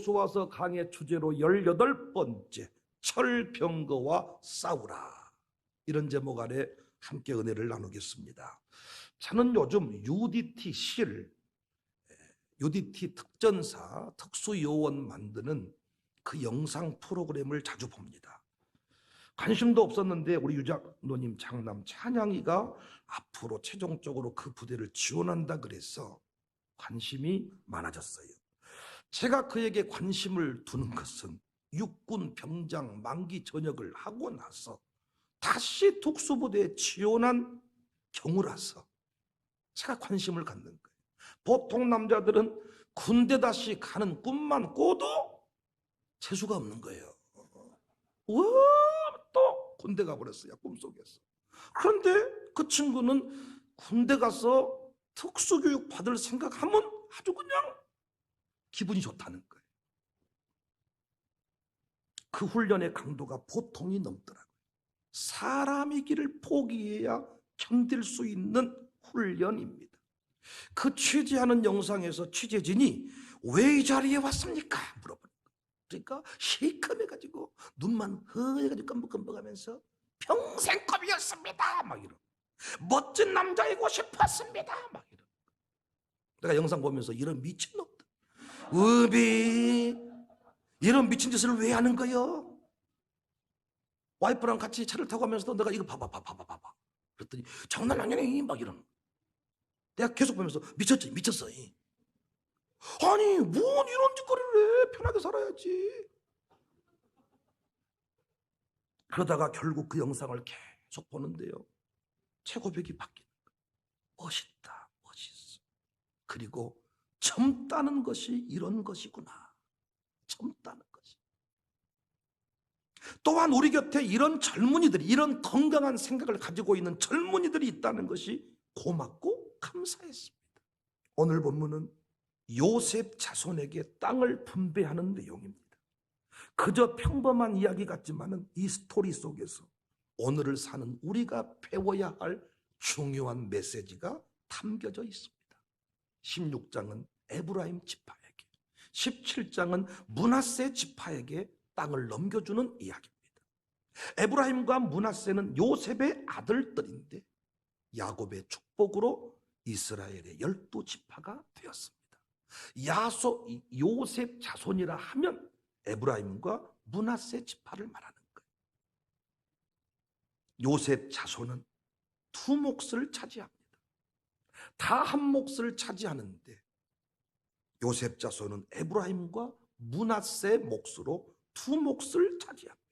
여호수아서 강해 주제로 18번째 철병거와 싸우라, 이런 제목 아래 함께 은혜를 나누겠습니다. 저는 요즘 UDT 실, UDT 특전사 특수요원 만드는 그 영상 프로그램을 자주 봅니다. 관심도 없었는데 우리 유작노님 장남 찬양이가 앞으로 최종적으로 그 부대를 지원한다 그래서 관심이 많아졌어요. 제가 그에게 관심을 두는 것은 육군 병장 만기 전역을 하고 나서 다시 특수부대에 지원한 경우라서 제가 관심을 갖는 거예요. 보통 남자들은 군대 다시 가는 꿈만 꿔도 재수가 없는 거예요. 또 군대 가버렸어요, 꿈속에서. 그런데 그 친구는 군대 가서 특수교육 받을 생각하면 아주 그냥 기분이 좋다는 거예요. 그 훈련의 강도가 보통이 넘더라고요. 사람이기를 포기해야 견딜 수 있는 훈련입니다. 그 취재하는 영상에서 취재진이 왜 이 자리에 왔습니까? 물어보는 거예요. 그러니까 시커매가지고 눈만 허해가지고 깜빡깜빡하면서 평생 꿈이었습니다 막 이러. 멋진 남자이고 싶었습니다 막 이러. 내가 영상 보면서 이런 미친놈들, 으비, 이런 미친 짓을 왜 하는 거요? 와이프랑 같이 차를 타고 가면서도 내가 이거 봐봐 그랬더니 장난 아니네 막 이러는 거야. 내가 계속 보면서 미쳤지, 미쳤어. 아니 뭔 이런 짓거리를 해, 편하게 살아야지. 그러다가 결국 그 영상을 계속 보는데요, 제 고백이 바뀌는 거예요. 멋있다, 멋있어. 그리고 젊다는 것이 이런 것이구나. 젊다는 것이. 또한 우리 곁에 이런 젊은이들이, 이런 건강한 생각을 가지고 있는 젊은이들이 있다는 것이 고맙고 감사했습니다. 오늘 본문은 요셉 자손에게 땅을 분배하는 내용입니다. 그저 평범한 이야기 같지만은 이 스토리 속에서 오늘을 사는 우리가 배워야 할 중요한 메시지가 담겨져 있습니다. 16장은 에브라임 지파에게, 17장은 므낫세 지파에게 땅을 넘겨주는 이야기입니다. 에브라임과 므낫세는 요셉의 아들들인데 야곱의 축복으로 이스라엘의 12지파가 되었습니다. 요셉 자손이라 하면 에브라임과 므낫세 지파를 말하는 거예요. 요셉 자손은 두 몫을 차지합니다. 다 한 몫을 차지하는데 요셉 자손은 에브라임과 므낫세 몫으로 두 몫을 차지합니다.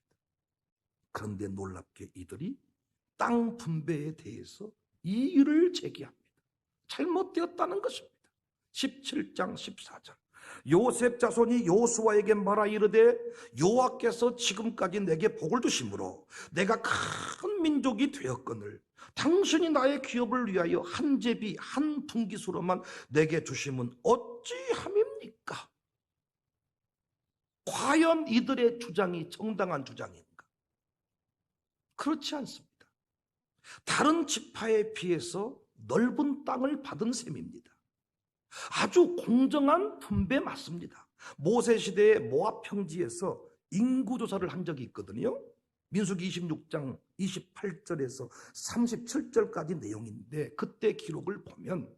그런데 놀랍게 이들이 땅 분배에 대해서 이의를 제기합니다. 잘못되었다는 것입니다. 17장 14절 요셉 자손이 여호수아에게 말하 이르되 여호와께서 지금까지 내게 복을 주심으로 내가 큰 민족이 되었거늘 당신이 나의 기업을 위하여 한 제비 한 분깃으로만 내게 주심은 어찌함입니까? 과연 이들의 주장이 정당한 주장인가? 그렇지 않습니다. 다른 지파에 비해서 넓은 땅을 받은 셈입니다. 아주 공정한 분배 맞습니다. 모세 시대의 모압 평지에서 인구조사를 한 적이 있거든요. 민수기 26장 28절에서 37절까지 내용인데 그때 기록을 보면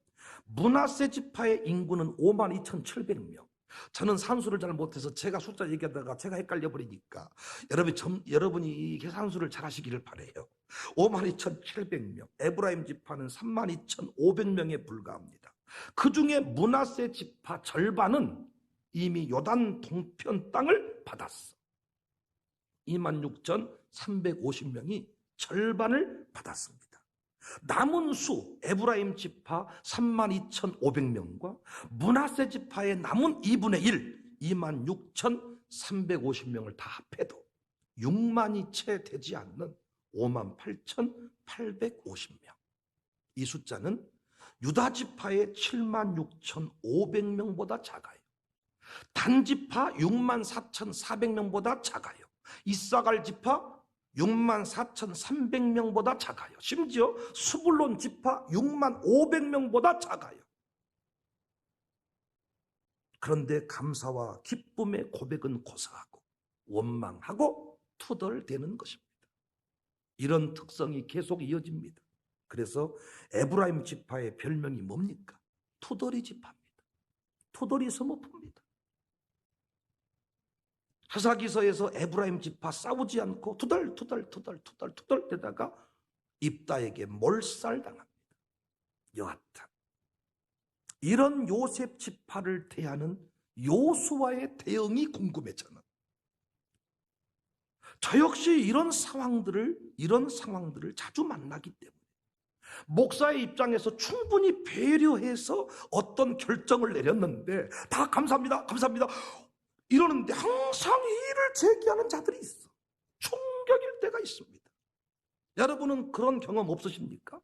므낫세 지파의 인구는 52,700명. 저는 산수를 잘 못해서 제가 숫자 얘기하다가 제가 헷갈려 버리니까 여러분이 산수를 잘 하시기를 바라요. 52,700명, 에브라임 지파는 32,500명에 불과합니다. 그 중에 므낫세 지파 절반은 이미 요단 동편 땅을 받았어. 26,350명이 절반을 받았습니다. 남은 수 에브라임 지파 32,500명과 므낫세 지파의 남은 2분의 1, 26,350명을 다 합해도 6만이 채 되지 않는 58,850명. 이 숫자는 유다 지파의 76,500명보다 작아요. 단 지파 64,400명보다 작아요. 이사갈 지파 64,300명보다 작아요. 심지어 스불론 지파 65,000명보다 작아요. 그런데 감사와 기쁨의 고백은 고사하고 원망하고 투덜대는 것입니다. 이런 특성이 계속 이어집니다. 그래서 에브라임 지파의 별명이 뭡니까? 투덜이 지파입니다. 투덜이 서머프입니다. 하사기서에서 에브라임 지파 싸우지 않고 투덜 대다가 입다에게 몰살당합니다. 여하튼 이런 요셉 지파를 대하는 요수아의 대응이 궁금해. 저 역시 이런 상황들을 자주 만나기 때문에 목사의 입장에서 충분히 배려해서 어떤 결정을 내렸는데 다 감사합니다 이러는데 항상 이의를 제기하는 자들이 있어. 충격일 때가 있습니다. 여러분은 그런 경험 없으십니까?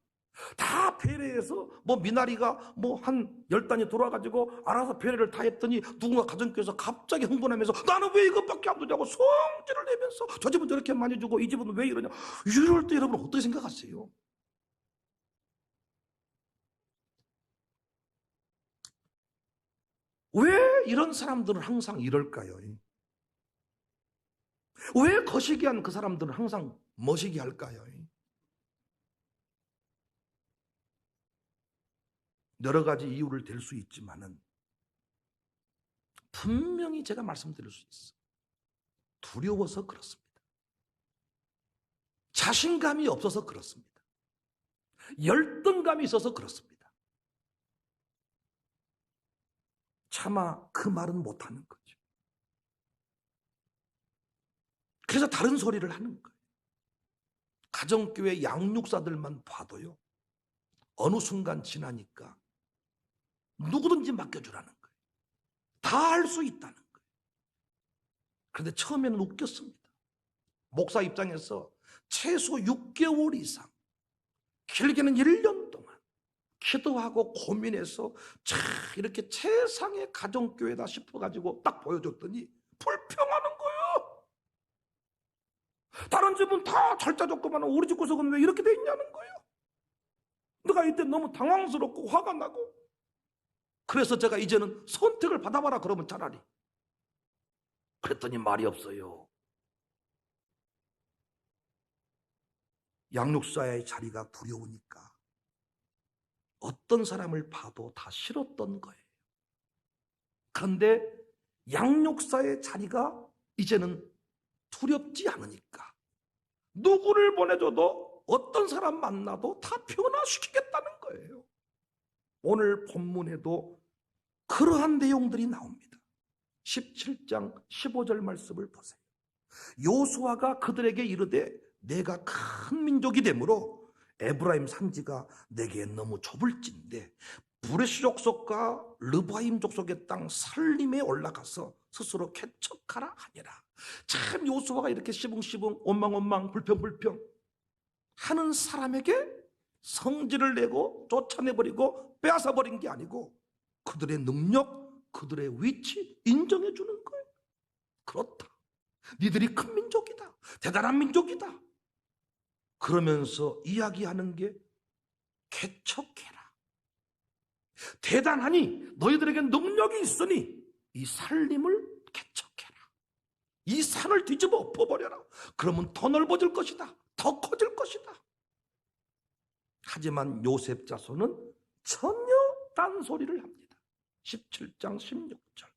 다 배려해서 미나리가 한 10단이 돌아가지고 알아서 배려를 다 했더니 누군가 가정교회에서 갑자기 흥분하면서 나는 왜 이것밖에 안 되냐고 성질을 내면서 저 집은 저렇게 많이 주고 이 집은 왜 이러냐. 이럴 때 여러분 어떻게 생각하세요? 왜 이런 사람들은 항상 이럴까요? 왜 거시기한 그 사람들은 항상 머시기 할까요? 여러 가지 이유를 댈 수 있지만은 분명히 제가 말씀드릴 수 있어요. 두려워서 그렇습니다. 자신감이 없어서 그렇습니다. 열등감이 있어서 그렇습니다. 차마 그 말은 못하는 거죠. 그래서 다른 소리를 하는 거예요. 가정교회 양육사들만 봐도요, 어느 순간 지나니까 누구든지 맡겨주라는 거예요. 다 할 수 있다는 거예요. 그런데 처음에는 웃겼습니다. 목사 입장에서 최소 6개월 이상, 길게는 1년 동안 기도하고 고민해서 이렇게 최상의 가정교회다 싶어가지고 딱 보여줬더니 불평하는 거예요. 다른 집은 다 절자 좋고만 우리 집 구석은 왜 이렇게 돼 있냐는 거예요. 내가 이때 너무 당황스럽고 화가 나고, 그래서 제가 이제는 선택을 받아봐라 그러면 차라리. 그랬더니 말이 없어요. 양육사의 자리가 두려우니까 어떤 사람을 봐도 다 싫었던 거예요. 그런데 양육사의 자리가 이제는 두렵지 않으니까 누구를 보내줘도 어떤 사람 만나도 다 변화시키겠다는 거예요. 오늘 본문에도 그러한 내용들이 나옵니다. 17장 15절 말씀을 보세요. 요수아가 그들에게 이르되 내가 큰 민족이 되므로 에브라임 산지가 내게 너무 좁을진데 브레시 족속과 르바임 족속의 땅 살림에 올라가서 스스로 개척하라 하니라. 참 요수아가 이렇게 시붕시붕 원망원망 불평불평 하는 사람에게 성질을 내고 쫓아내버리고 빼앗아버린 게 아니고 그들의 능력, 그들의 위치 인정해 주는 거예요. 그렇다. 니들이 큰 민족이다. 대단한 민족이다. 그러면서 이야기하는 게 개척해라. 대단하니 너희들에게 능력이 있으니 이 살림을 개척해라. 이 산을 뒤집어 엎어버려라. 그러면 더 넓어질 것이다. 더 커질 것이다. 하지만 요셉 자손은 전혀 딴소리를 합니다. 17장 16절.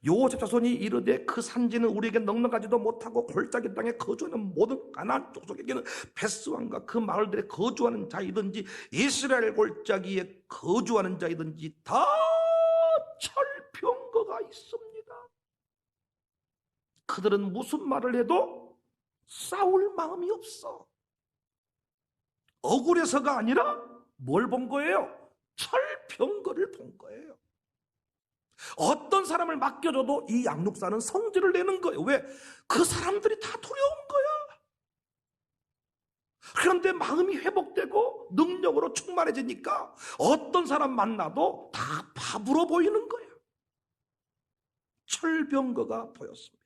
요셉 자손이 이르되 그 산지는 우리에게 넉넉하지도 못하고 골짜기 땅에 거주하는 모든 가나안 족속에게는 베스왕과 그 마을들에 거주하는 자이든지 이스라엘 골짜기에 거주하는 자이든지 다 철병거가 있습니다. 그들은 무슨 말을 해도 싸울 마음이 없어. 억울해서가 아니라 뭘 본 거예요? 철병거를 본 거예요. 어떤 사람을 맡겨줘도 이 양육사는 성질을 내는 거예요. 왜? 그 사람들이 다 두려운 거야. 그런데 마음이 회복되고 능력으로 충만해지니까 어떤 사람 만나도 다 바보로 보이는 거예요. 철병거가 보였습니다.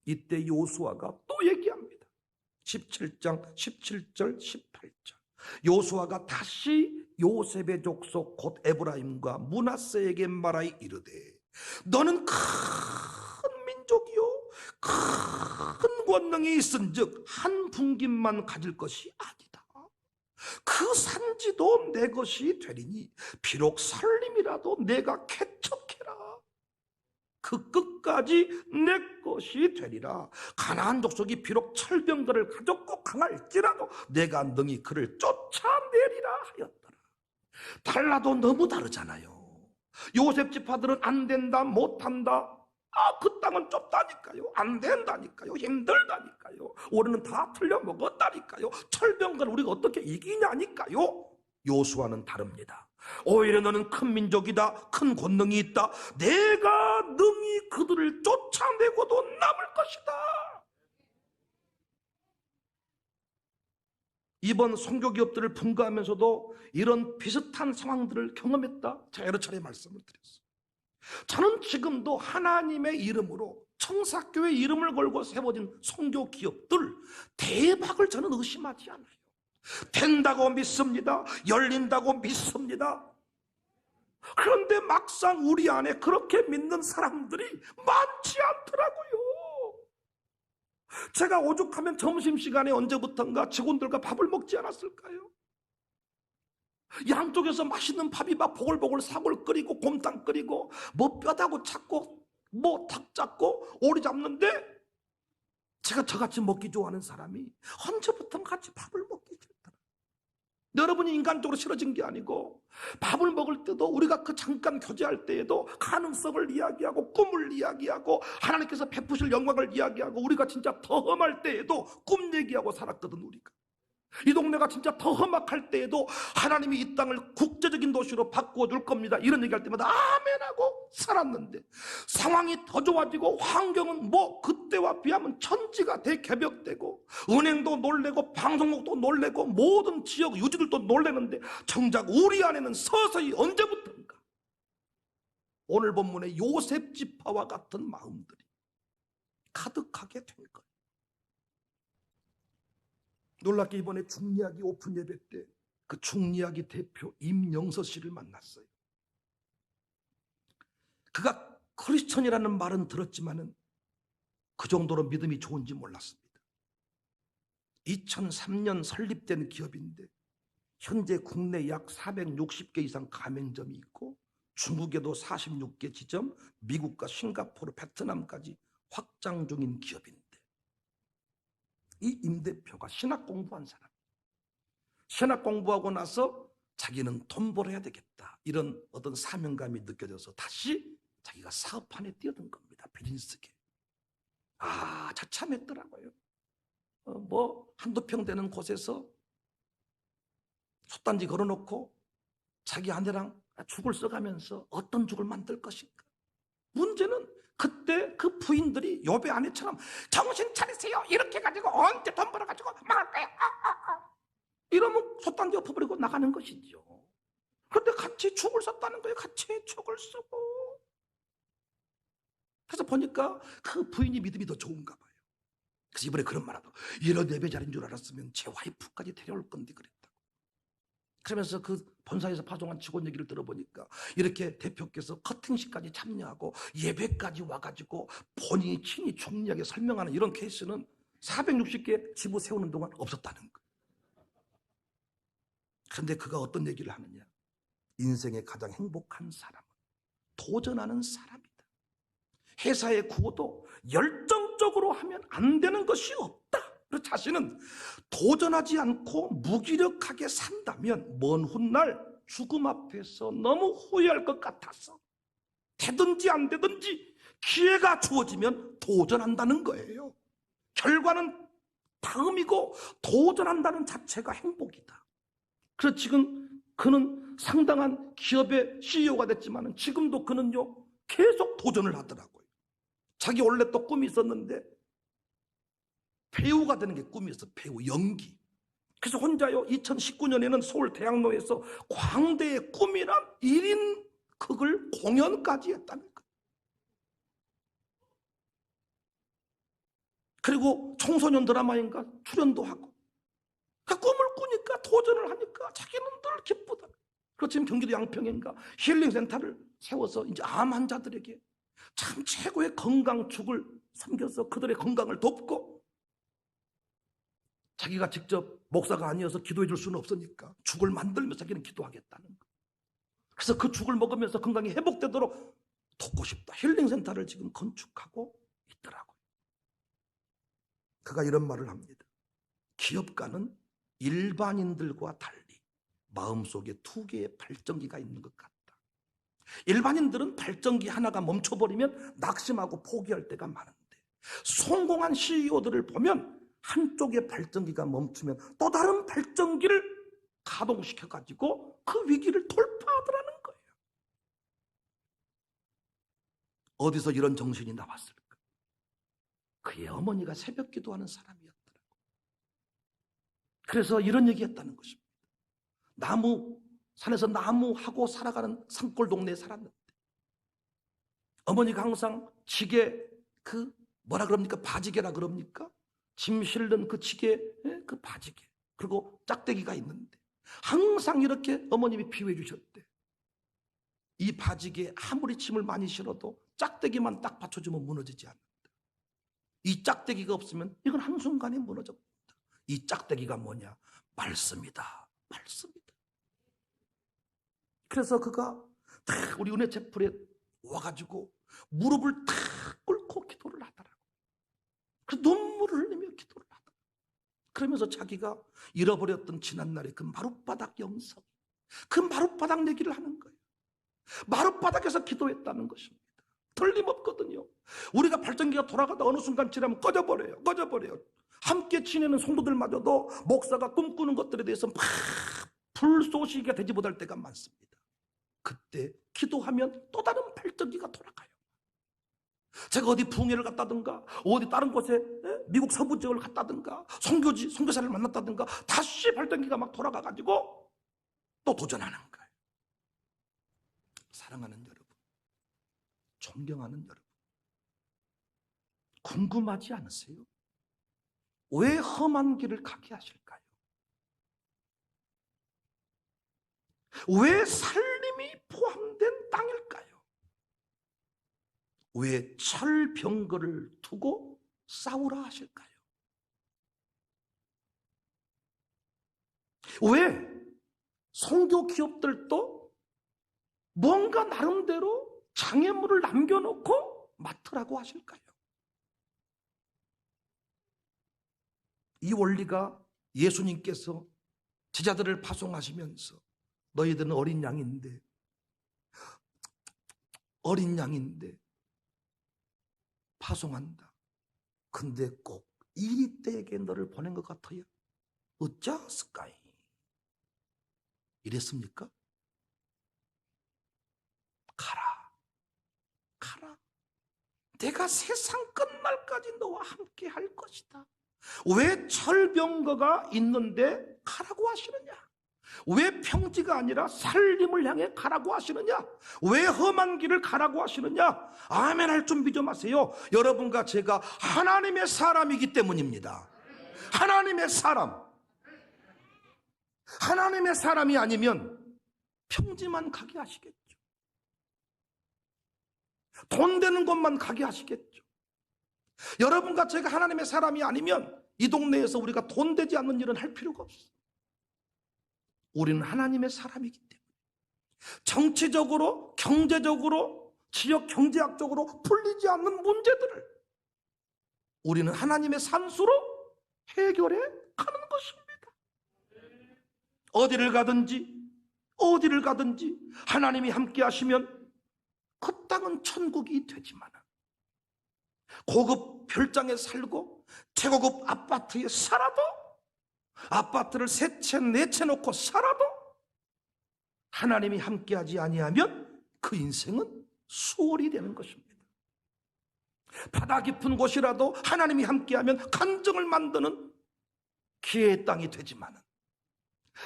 이때 요수아가 또 얘기합니다. 17장 17절 18절. 요수아가 다시 요셉의 족속 곧 에브라임과 므낫세에게 말하여 이르되 너는 큰 민족이요 큰 권능이 있은즉 한 분깃만 가질 것이 아니다. 그 산지도 내 것이 되리니 비록 살림이라도 내가 개척해라. 그 끝까지 내 것이 되리라. 가나안 족속이 비록 철병거를 가졌고 강할지라도 내가 능히 그를 쫓아내리라 하였더라. 달라도 너무 다르잖아요. 요셉 지파들은 안 된다, 못한다. 그 땅은 좁다니까요. 안 된다니까요. 힘들다니까요. 우리는 다 틀려먹었다니까요. 철병거를 우리가 어떻게 이기냐니까요. 요수아는 다릅니다. 오히려 너는 큰 민족이다, 큰 권능이 있다, 내가 능히 그들을 쫓아내고도 남을 것이다. 이번 선교 기업들을 분가하면서도 이런 비슷한 상황들을 경험했다. 제가 여러 차례 말씀을 드렸어요. 저는 지금도 하나님의 이름으로 청사교회 이름을 걸고 세워진 선교 기업들 대박을 저는 의심하지 않아요. 된다고 믿습니다. 열린다고 믿습니다. 그런데 막상 우리 안에 그렇게 믿는 사람들이 많지 않더라고요. 제가 오죽하면 점심시간에 언제부턴가 직원들과 밥을 먹지 않았을까요? 양쪽에서 맛있는 밥이 막 보글보글 사골 끓이고 곰탕 끓이고 뭐 뼈다고 찾고 뭐 닭 잡고 오리 잡는데 제가 저같이 먹기 좋아하는 사람이 언제부턴가 같이 밥을 먹기 싫더라. 여러분이 인간적으로 싫어진 게 아니고 밥을 먹을 때도 우리가 그 잠깐 교제할 때에도 가능성을 이야기하고 꿈을 이야기하고 하나님께서 베푸실 영광을 이야기하고 우리가 진짜 더 험할 때에도 꿈 얘기하고 살았거든. 우리가 이 동네가 진짜 더 험악할 때에도 하나님이 이 땅을 국제적인 도시로 바꾸어 줄 겁니다, 이런 얘기할 때마다 아멘하고 살았는데 상황이 더 좋아지고 환경은 뭐 그때와 비하면 천지가 대개벽되고 은행도 놀래고 방송국도 놀래고 모든 지역 유지들도 놀래는데 정작 우리 안에는 서서히 언제부턴가 오늘 본문의 요셉 지파와 같은 마음들이 가득하게 된 거예요. 놀랍게 이번에 중리학이 오픈 예배 때 그 중리학이 대표 임영서 씨를 만났어요. 그가 크리스천이라는 말은 들었지만은 그 정도로 믿음이 좋은지 몰랐습니다. 2003년 설립된 기업인데 현재 국내 약 460개 이상 가맹점이 있고 중국에도 46개 지점, 미국과 싱가포르, 베트남까지 확장 중인 기업인데 이 임 대표가 신학 공부한 사람, 신학 공부하고 나서 자기는 돈 벌어야 되겠다 이런 어떤 사명감이 느껴져서 다시 자기가 사업판에 뛰어든 겁니다. 비즈니스계. 자참했더라고요. 뭐 한두 평 되는 곳에서 솥단지 걸어놓고 자기 아내랑 죽을 써가면서 어떤 죽을 만들 것인가. 문제는 그때 그 부인들이 욥의 아내처럼 정신 차리세요 이렇게 가지고 언제 돈 벌어가지고 망할 거예요. 이러면 솥단지 엎어버리고 나가는 것이죠. 그런데 같이 죽을 썼다는 거예요. 같이 죽을 쓰고. 그래서 보니까 그 부인이 믿음이 더 좋은가 봐요. 그래서 이번에 그런 말 하더라고요. 이런 예배 자리인 줄 알았으면 제 와이프까지 데려올 건데 그랬다고. 그러면서 그 본사에서 파송한 직원 얘기를 들어보니까 이렇게 대표께서 커팅식까지 참여하고 예배까지 와가지고 본인이 친히 중리하게 설명하는 이런 케이스는 460개 지부 세우는 동안 없었다는 거예요. 그런데 그가 어떤 얘기를 하느냐. 인생의 가장 행복한 사람은 도전하는 사람이다. 회사의 구호도 열정적으로 하면 안 되는 것이 없다. 그래서 자신은 도전하지 않고 무기력하게 산다면 먼 훗날 죽음 앞에서 너무 후회할 것 같아서 되든지 안 되든지 기회가 주어지면 도전한다는 거예요. 결과는 다음이고 도전한다는 자체가 행복이다. 그래서 지금 그는 상당한 기업의 CEO가 됐지만 지금도 그는요 계속 도전을 하더라고요. 자기 원래 또 꿈이 있었는데 배우가 되는 게 꿈이었어. 배우, 연기. 그래서 혼자요 2019년에는 서울대학로에서 광대의 꿈이란 1인 극을 공연까지 했다는 거예요. 그리고 청소년 드라마인가 출연도 하고 그 꿈을 꾸니까 도전을 하니까 자기는 늘 기쁘다. 그리고 지금 경기도 양평인가 힐링센터를 세워서 이제 암 환자들에게 참 최고의 건강죽을 섬겨서 그들의 건강을 돕고, 자기가 직접 목사가 아니어서 기도해 줄 수는 없으니까 죽을 만들면서 자기는 기도하겠다는 거. 그래서 그 죽을 먹으면서 건강이 회복되도록 돕고 싶다. 힐링센터를 지금 건축하고 있더라고요. 그가 이런 말을 합니다. 기업가는 일반인들과 달리 마음속에 두 개의 발전기가 있는 것 같다. 일반인들은 발전기 하나가 멈춰버리면 낙심하고 포기할 때가 많은데, 성공한 CEO들을 보면 한쪽의 발전기가 멈추면 또 다른 발전기를 가동시켜가지고 그 위기를 돌파하더라는 거예요. 어디서 이런 정신이 나왔을까? 그의 어머니가 새벽 기도하는 사람이었더라고요. 그래서 이런 얘기했다는 것입니다. 산에서 나무하고 살아가는 산골 동네에 살았는데, 어머니가 항상 지게, 뭐라 그럽니까? 바지개라 그럽니까? 짐 실는 그 지게, 그 바지개, 그리고 짝대기가 있는데 항상 이렇게 어머님이 비유해 주셨대. 이 바지개에 아무리 짐을 많이 실어도 짝대기만 딱 받쳐주면 무너지지 않는다. 이 짝대기가 없으면 이건 한순간에 무너져 버린다. 이 짝대기가 뭐냐? 말씀이다. 말씀이다. 그래서 그가 탁 우리 은혜 채플에 와가지고 무릎을 탁 꿇고 기도를 하더라고. 그래서 눈물을 흘리며 기도를 하더라고. 그러면서 자기가 잃어버렸던 지난날의 그 마룻바닥 영성, 그 마룻바닥 얘기를 하는 거예요. 마룻바닥에서 기도했다는 것입니다. 틀림없거든요. 우리가 발전기가 돌아가다 어느 순간 지나면 꺼져버려요. 함께 지내는 성도들마저도 목사가 꿈꾸는 것들에 대해서 막 불쏘시개가 되지 못할 때가 많습니다. 그때 기도하면 또 다른 발전기가 돌아가요. 제가 어디 부흥회를 갔다든가 어디 다른 곳에 미국 서부 지역을 갔다든가 선교사를 만났다든가 다시 발전기가 막 돌아가가지고 또 도전하는 거예요. 사랑하는 여러분, 존경하는 여러분, 궁금하지 않으세요? 왜 험한 길을 가게 하실까요? 왜 살림이 포함된 땅일까요? 왜 철병거를 두고 싸우라 하실까요? 왜 선교 기업들도 뭔가 나름대로 장애물을 남겨놓고 맡으라고 하실까요? 이 원리가 예수님께서 제자들을 파송하시면서 너희들은 어린 양인데 파송한다. 근데 꼭 이 때에게 너를 보낸 것 같아요. 어쩌스까이? 이랬습니까? 가라. 내가 세상 끝날까지 너와 함께 할 것이다. 왜 철병거가 있는데 가라고 하시느냐? 왜 평지가 아니라 살림을 향해 가라고 하시느냐? 왜 험한 길을 가라고 하시느냐? 아멘 할 준비 좀 하세요. 여러분과 제가 하나님의 사람이기 때문입니다. 하나님의 사람이 아니면 평지만 가게 하시겠죠. 돈 되는 곳만 가게 하시겠죠. 여러분과 제가 하나님의 사람이 아니면 이 동네에서 우리가 돈 되지 않는 일은 할 필요가 없어요. 우리는 하나님의 사람이기 때문에 정치적으로, 경제적으로, 지역 경제학적으로 풀리지 않는 문제들을 우리는 하나님의 산수로 해결해 가는 것입니다. 어디를 가든지 하나님이 함께 하시면 그 땅은 천국이 되지만 고급 별장에 살고 최고급 아파트에 살아도, 아파트를 3채 4채 놓고 살아도 하나님이 함께하지 아니하면 그 인생은 수월이 되는 것입니다. 바다 깊은 곳이라도 하나님이 함께하면 간증을 만드는 기회의 땅이 되지만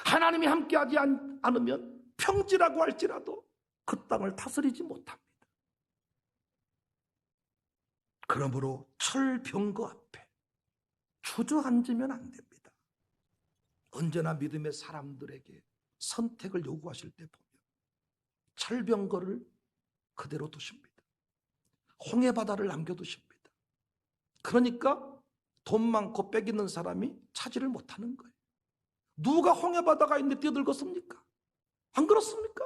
하나님이 함께하지 않으면 평지라고 할지라도 그 땅을 다스리지 못합니다. 그러므로 철병거 앞에 주저앉으면 안 됩니다. 언제나 믿음의 사람들에게 선택을 요구하실 때 보면 철병거를 그대로 두십니다. 홍해바다를 남겨두십니다. 그러니까 돈 많고 빽 있는 사람이 차지를 못하는 거예요. 누가 홍해바다가 있는데 뛰어들겠습니까? 안 그렇습니까?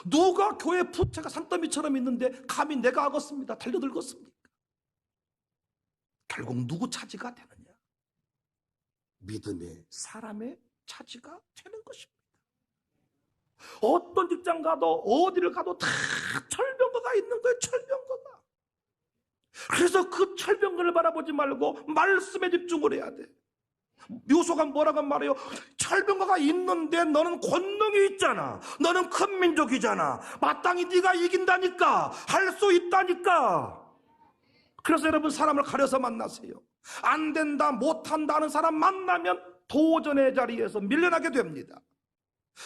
누가 교회 부채가 산더미처럼 있는데 감히 내가 하겠습니다 달려들겠습니까? 결국 누구 차지가 되느냐? 믿음의 사람의 차지가 되는 것입니다. 어떤 직장 가도 어디를 가도 다 철병거가 있는 거예요. 철병거가. 그래서 그 철병거를 바라보지 말고 말씀에 집중을 해야 돼. 묘소가 뭐라고 말해요? 철병거가 있는데 너는 권능이 있잖아. 너는 큰 민족이잖아. 마땅히 네가 이긴다니까. 할 수 있다니까. 그래서 여러분 사람을 가려서 만나세요. 안 된다, 못한다 하는 사람 만나면 도전의 자리에서 밀려나게 됩니다.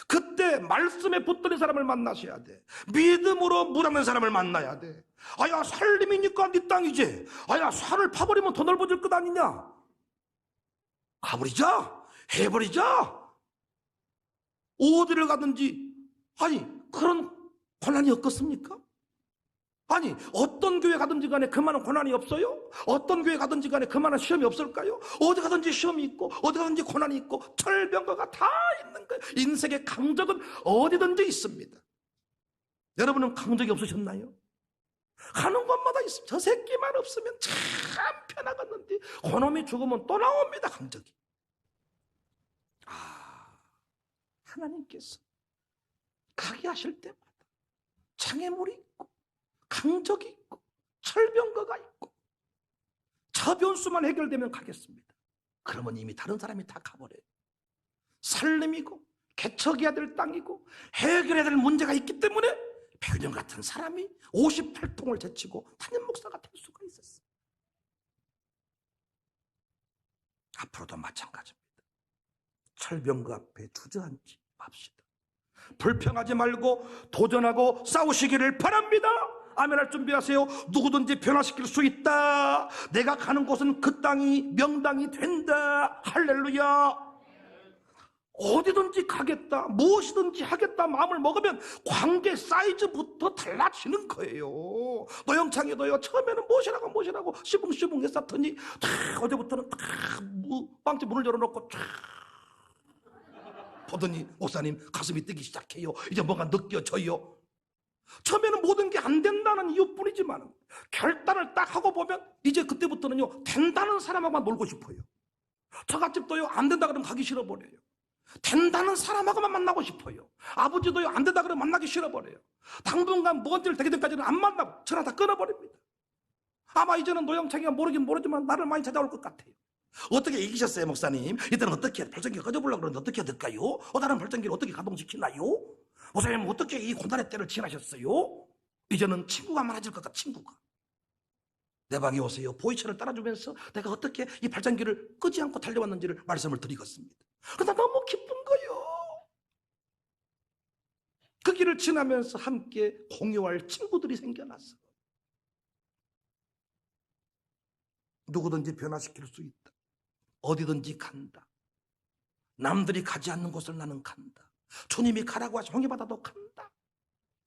그때 말씀에 붙들린 사람을 만나셔야 돼. 믿음으로 무장된 사람을 만나야 돼. 아야, 살림이니까 네 땅이지. 아야, 산을 파버리면 더 넓어질 것 아니냐. 가버리자, 해버리자. 어디를 가든지, 아니 그런 고난이 없겠습니까? 아니 어떤 교회 가든지 간에 그만한 고난이 없어요? 어떤 교회 가든지 간에 그만한 시험이 없을까요? 어디 가든지 시험이 있고 어디 가든지 고난이 있고 철병거가 다 있는 거예요. 인생의 강적은 어디든지 있습니다. 여러분은 강적이 없으셨나요? 가는 곳마다 있습니다. 저 새끼만 없으면 참 편하겠는데 그놈이 죽으면 또 나옵니다. 강적이. 하나님께서 가게 하실 때마다 장애물이 있고 강적이 있고 철병거가 있고 저변수만 해결되면 가겠습니다. 그러면 이미 다른 사람이 다 가버려요. 살림이고 개척해야 될 땅이고 해결해야 될 문제가 있기 때문에 백은영 같은 사람이 58통을 제치고 담임 목사가 될 수가 있었어요. 앞으로도 마찬가지입니다. 철병거 앞에 주저앉지 맙시다. 불평하지 말고 도전하고 싸우시기를 바랍니다. 아멘 할 준비하세요. 누구든지 변화시킬 수 있다. 내가 가는 곳은 그 땅이 명당이 된다. 할렐루야. 어디든지 가겠다, 무엇이든지 하겠다 마음을 먹으면 관계 사이즈부터 달라지는 거예요. 노영창이도요, 처음에는 무엇이라고 시붕시붕 했었더니 어제부터는 빵집 문을 열어놓고 보더니 목사님 가슴이 뛰기 시작해요. 이제 뭔가 느껴져요. 처음에는 모든 게 안 된다는 이유뿐이지만 결단을 딱 하고 보면 이제 그때부터는요 된다는 사람하고만 놀고 싶어요. 처갓집도요 안 된다 그러면 가기 싫어버려요. 된다는 사람하고만 만나고 싶어요. 아버지도요 안 된다 그러면 만나기 싫어버려요. 당분간 뭔지를 되기 전까지는 안 만나고 전화 다 끊어버립니다. 아마 이제는 노영창이가 모르긴 모르지만 나를 많이 찾아올 것 같아요. 어떻게 이기셨어요 목사님? 이때는 어떻게 발전기가 꺼져보려고 그러는데 어떻게 해야 될까요? 다른 발전기를 어떻게 가동시키나요? 목사님 어떻게 이 고난의 때를 지나셨어요? 이제는 친구가 많아질 것 같아. 친구가 내 방에 오세요. 보이처를 따라주면서 내가 어떻게 이 발전기를 끄지 않고 달려왔는지를 말씀을 드리겠습니다. 그러나 너무 기쁜 거예요. 그 길을 지나면서 함께 공유할 친구들이 생겨났어. 누구든지 변화시킬 수 있다. 어디든지 간다. 남들이 가지 않는 곳을 나는 간다. 주님이 가라고 하신 홍해바다도 간다.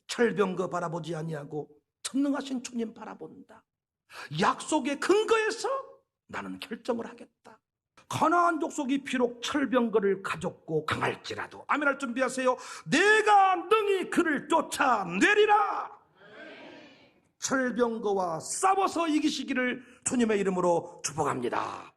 철병거 바라보지 아니하고 전능하신 주님 바라본다. 약속의 근거에서 나는 결정을 하겠다. 가나안 족속이 비록 철병거를 가졌고 강할지라도 아멘 할 준비하세요. 내가 능히 그를 쫓아내리라. 철병거와 싸워서 이기시기를 주님의 이름으로 축복합니다.